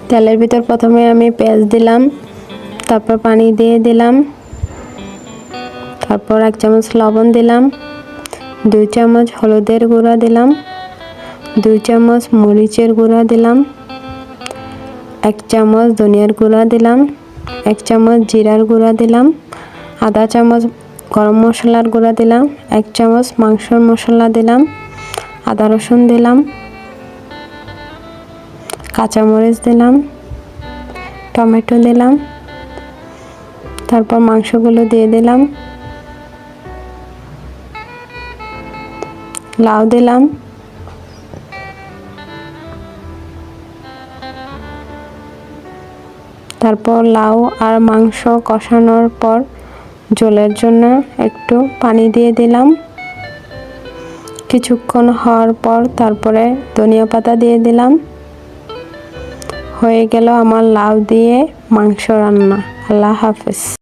তেলের ভিতর প্রথমে আমি পেঁয়াজ দিলাম, তারপর পানি দিয়ে দিলাম, তারপর 1 চামচ লবণ দিলাম, 2 চামচ হলুদের গুঁড়া দিলাম, 2 চামচ মরিচের গুঁড়া দিলাম, 1 চামচ ধনিয়ার গুঁড়া দিলাম, 1 চামচ জিরার গুঁড়া দিলাম, আধা চামচ গরম মশলার গুঁড়া দিলাম, 1 চামচ মাংসের মশলা দিলাম, আদা রসুন দিলাম, কাঁচামরিচ দিলাম, টমেটো দিলাম, তারপর মাংসগুলো দিয়ে দিলাম, লাউ দিলাম, তারপর লাউ আর মাংস কষানোর পর ঝোলের জন্য একটু পানি দিয়ে দিলাম। কিছুক্ষণ হওয়ার পর তারপরে ধনিয়া পাতা দিয়ে দিলাম। হয়ে গেল আমার লাউ দিয়ে মাংস রান্না। আল্লাহ হাফেজ।